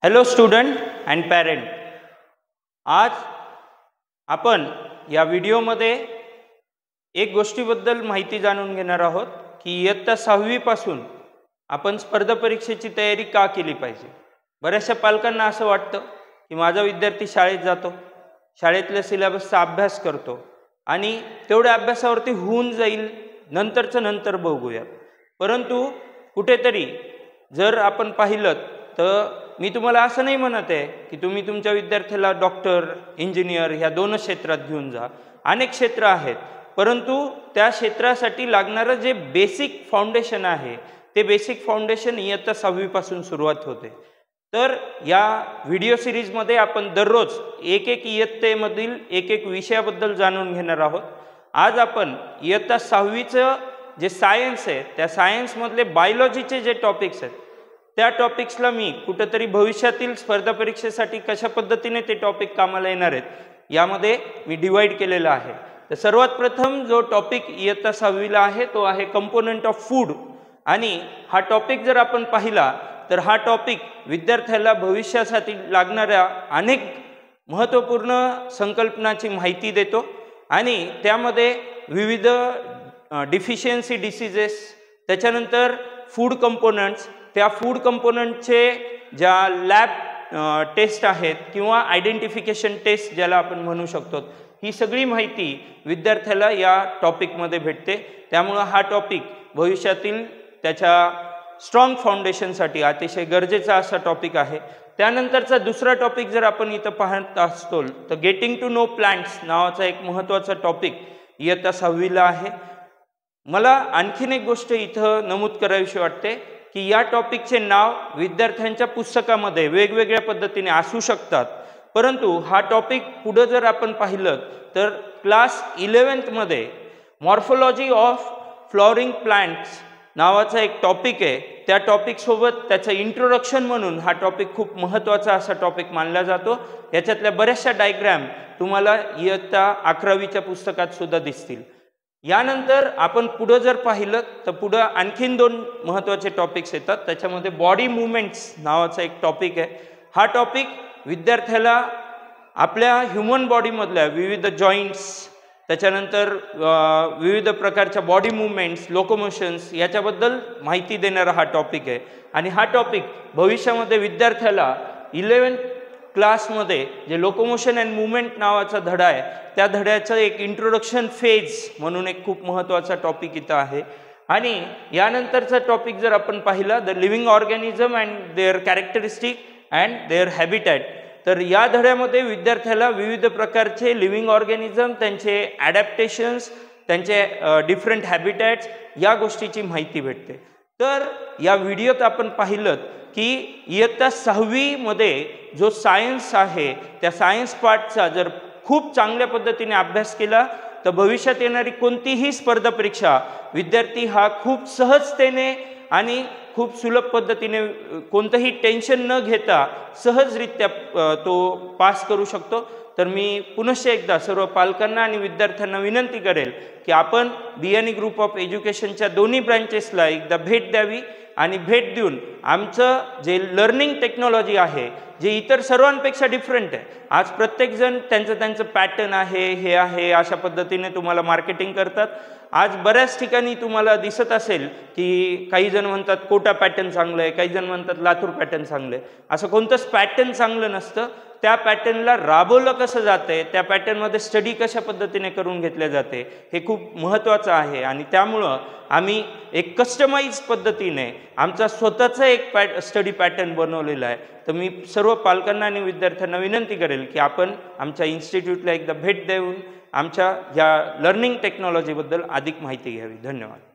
Hello student and parent, आज आपण या व्हिडिओमध्ये एक गोष्टीबद्दल माहिती जाणून घेणार आहोत की इयत्ता 6वी पासून आपण स्पर्धा परीक्षेची तयारी का केली पाहिजे। बऱ्याचशा पालकांना असं वाटतं की माझा विद्यार्थी शाळेत जातो, शाळेतल्या सिलेबसचा अभ्यास करतो आणि तेवढ्या अभ्यासावरती होऊन जाईल, नंतरचं नंतर बघूया। परंतु कुठेतरी जर आपण पाहिलं तर मी तुम्हाला असं नाही म्हणत आहे की तुम्ही तुमच्या विद्यार्थ्याला डॉक्टर, इंजिनियर ह्या दोनच क्षेत्रात घेऊन जा। अनेक क्षेत्र आहेत, परंतु त्या क्षेत्रासाठी लागणारं जे बेसिक फाउंडेशन आहे ते बेसिक फाउंडेशन इयत्ता 6वी पासून सुरुवात होते। तर या व्हिडिओ सिरीजमध्ये आपण दररोज एक इयत्तेमधील एक विषयाबद्दल जाणून घेणार आहोत। आज आपण इयत्ता 6वीचं जे सायन्स आहे त्या सायन्समधले बायोलॉजीचे जे टॉपिक्स आहेत त्या टॉपिक्सला मी कुठेतरी भविष्यातील स्पर्धा परीक्षेसाठी कशा पद्धतीने ते टॉपिक कामाला येणार आहेत यामध्ये मी डिवाइड केलेला आहे। तर सर्वात प्रथम जो टॉपिक इयत्ता 6वीला आहे तो आहे कंपोनंट ऑफ फूड। आणि हा टॉपिक जर आपण पाहिला तर हा टॉपिक विद्यार्थ्याला भविष्यासाठी लागणाऱ्या अनेक महत्त्वपूर्ण संकल्पनांची माहिती देतो आणि त्यामध्ये विविध डिफिशियन्सी डिसीजेस, त्याच्यानंतर फूड कंपोनंट्स, त्या फूड कंपोनंटचे ज्या लॅब टेस्ट आहेत किंवा आयडेंटिफिकेशन टेस्ट ज्याला आपण म्हणू शकतो, ही सगळी माहिती विद्यार्थ्याला या टॉपिकमध्ये भेटते। त्यामुळे हा टॉपिक भविष्यातील त्याच्या स्ट्रॉंग फाउंडेशनसाठी अतिशय गरजेचा असा टॉपिक आहे। त्यानंतरचा दुसरा टॉपिक जर आपण इथं पाहत असतो तर गेटिंग टू नो प्लांट्स नावाचा एक महत्त्वाचा टॉपिक इयत्ता 6वीला आहे। मला आणखीन एक गोष्ट इथं नमूद करावीशी वाटते की या टॉपिकचे नाव विद्यार्थ्यांच्या पुस्तकामध्ये वेगवेगळ्या पद्धतीने असू शकतात, परंतु हा टॉपिक पुढे जर आपण पाहिलं तर क्लास 11th मध्ये मॉर्फोलॉजी ऑफ फ्लॉवरिंग प्लांट्स नावाचा एक टॉपिक आहे। त्या टॉपिकसोबत त्याचं इंट्रोडक्शन म्हणून हा टॉपिक खूप महत्त्वाचा असा टॉपिक मानला जातो। याच्यातल्या बऱ्याचशा डायग्रॅम तुम्हाला इयत्ता 11वीच्या पुस्तकात सुद्धा दिसतील। यानंतर आपण पुढे जर पाहिलं तर पुढे आणखीन दोन महत्त्वाचे टॉपिक्स येतात, त्याच्यामध्ये बॉडी मुवमेंट्स नावाचा एक टॉपिक आहे। हा टॉपिक विद्यार्थ्याला आपल्या ह्युमन बॉडीमधल्या विविध जॉईंट्स, त्याच्यानंतर विविध प्रकारच्या बॉडी मुवमेंट्स, लोकोमोशन्स याच्याबद्दल माहिती देणारा हा टॉपिक आहे। आणि हा टॉपिक भविष्यामध्ये विद्यार्थ्याला 11th क्लासमध्ये जे लोकोमोशन अँड मुवमेंट नावाचा धडा आहे त्या धड्याचं एक इंट्रोडक्शन फेज म्हणून एक खूप महत्त्वाचा टॉपिक इथं आहे। आणि यानंतरचा टॉपिक जर आपण पाहिला the living organism and their characteristic and their habitat, तर या धड्यामध्ये विद्यार्थ्याला विविध प्रकारचे लिव्हिंग ऑर्गॅनिझम, त्यांचे ॲडॅप्टेशन्स, त्यांचे डिफरंट हॅबिटॅट्स या गोष्टीची माहिती भेटते। तर या व्हिडिओत आपण पाहिलं की इयत्ता 6वीमध्ये जो सायन्स आहे त्या सायन्स पार्टचा जर खूप चांगल्या पद्धतीने अभ्यास केला तर भविष्यात येणारी कोणतीही स्पर्धा परीक्षा विद्यार्थी हा खूप सहजतेने आणि खूप सुलभ पद्धतीने कोणतंही टेन्शन न घेता सहजरित्या तो पास करू शकतो। तर मी पुनश्च एकदा सर्व पालकांना आणि विद्यार्थ्यांना विनंती करेल की आपण बियाणी ग्रुप ऑफ एज्युकेशनच्या दोन्ही ब्रँचेसला एकदा भेट द्यावी आणि भेट देऊन आमचं जे लर्निंग टेक्नॉलॉजी आहे जे इतर सर्वांपेक्षा डिफरंट आहे। आज प्रत्येकजण त्यांचं पॅटर्न आहे, हे आहे, अशा पद्धतीने तुम्हाला मार्केटिंग करतात। आज बऱ्याच ठिकाणी तुम्हाला दिसत असेल की काही जण म्हणतात कोटा पॅटर्न चांगलं आहे, काही जण म्हणतात लातूर पॅटर्न चांगलं आहे। असं कोणतंच पॅटर्न चांगलं नसतं, त्या पॅटर्नला राबवलं कसं जाते, त्या पॅटर्नमध्ये स्टडी कशा पद्धतीने करून घेतले जाते हे खूप महत्त्वाचं आहे। आणि त्यामुळं आम्ही एक कस्टमाइज पद्धतीने आमचा स्वतःचा एक स्टडी पॅटर्न बनवलेला आहे। तर मी सर्व पालकांना आणि विद्यार्थ्यांना विनंती करेल की आपण आमच्या इन्स्टिट्यूटला एकदा भेट देऊन आमच्या या लर्निंग टेक्नॉलॉजीबद्दल अधिक माहिती घ्यावी। धन्यवाद।